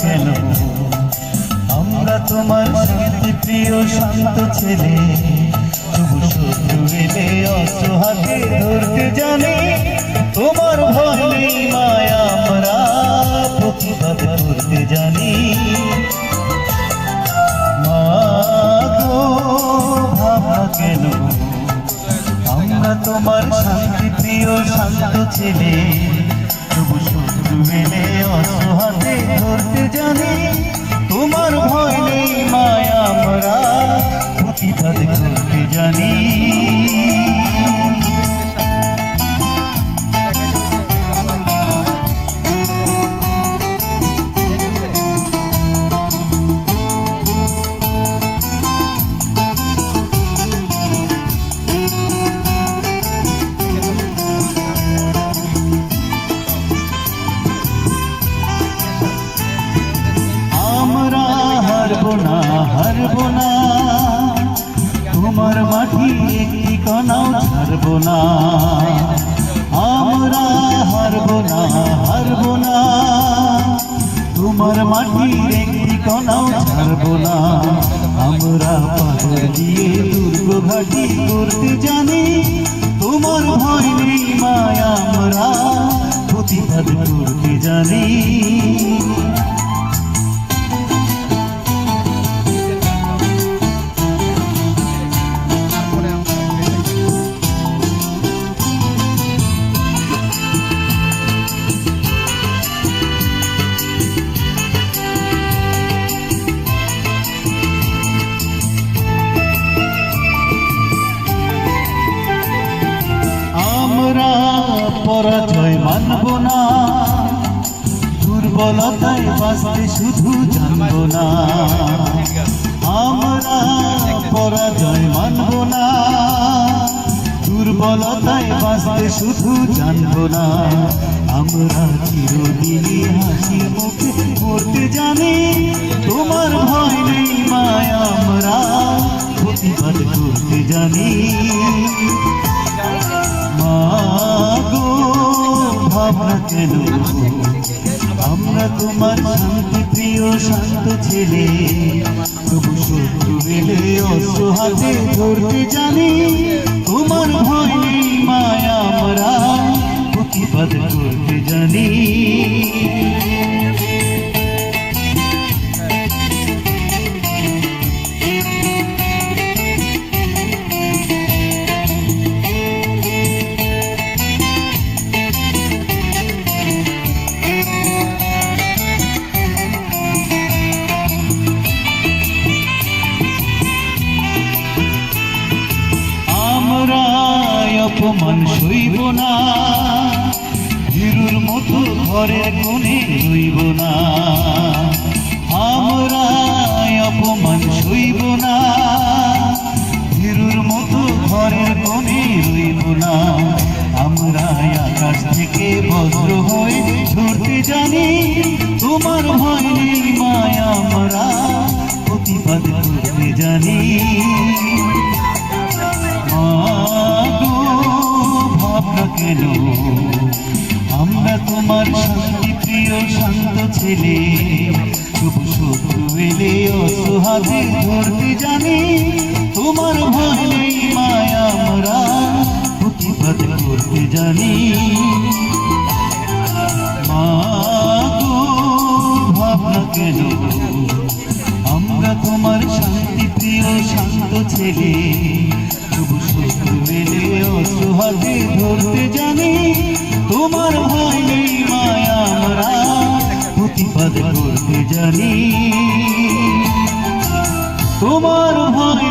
কেন? আমরা তোমার শান্তি প্রিয় শান্ত ছেলে, তবু শত্রু এলে অস্ত্র হাতে ধরতে জানি। তোমার ভয় নেই মায়া, আমরা প্রতিবাদ করতে জানি। মা গো ভাবা কেন? আমরা তোমার শান্তি প্রিয় শান্ত ছেলে, তবু শত্রু এলে অস্ত্র হাতে ধরতে জানি। তোমার ভয় নেই মায়া, আমরা প্রতিবাদ করতে জানি। হারবো না তোমার মাটি একটি কণাও ছাড়বো না। আমরা হারবো না তোমার মাটি একটি কণাও ছাড়বো না। আমরা পাথর দিয়ে দুর্গ ঘাটি করতে জানি। তোমার ভয় নেই মায়া, আমরা প্রতিবাদ করতে জানি। পরাজয় মানব না, দুর্বলতায় বাঁচতে শুধু জানব না। আমরা পরাজয় মানব না, দুর্বলতায় বাঁচতে শুধু জানব না। আমরা চিরদিনই হাসি মুখে করতে জানি। তোমার ভয় নেই মায়া, আমরা প্রতিবাদ করতে জানি। মা গো ভাবনা কেন? আমরা তোমার শান্তি প্রিয় শান্ত ছেলে, তবু শত্রু এলে অস্ত্র হাতে ধরতে জানি। তোমার ভয় নেই মায়া, আমরা প্রতিবাদ করতে জানি। অপমান সইব না, ভীরুর মতো ঘরের কোণে রইব না। আমরা অপমান সইব না, ভীরুর মতো ঘরের কোণে রইব না। আমরা আকাশ থেকে বজ্র হয়ে ছুটতে জানি। তোমার ভয় নেই মায়া, আমরা প্রতিবাদ করতে জানি। ভাবনা কেন? আমরা তোমার শান্তি প্রিয় শান্ত ছেলে, তবু শত্রু এলে অস্ত্র হাতে ধরতে জানি। তোমার ভয় নেই মায়া, আমরা প্রতিবাদ করতে জানি। মা গো ভাবনা কেন? আমরা তোমার শান্তি প্রিয় শান্ত ছেলে, তবু শত্রু এলে অস্ত্র হাতে ধরতে জানি। তোমার ভয় নেই মায়া, আমরা প্রতিবাদ করতে জানি। তোমার ভয়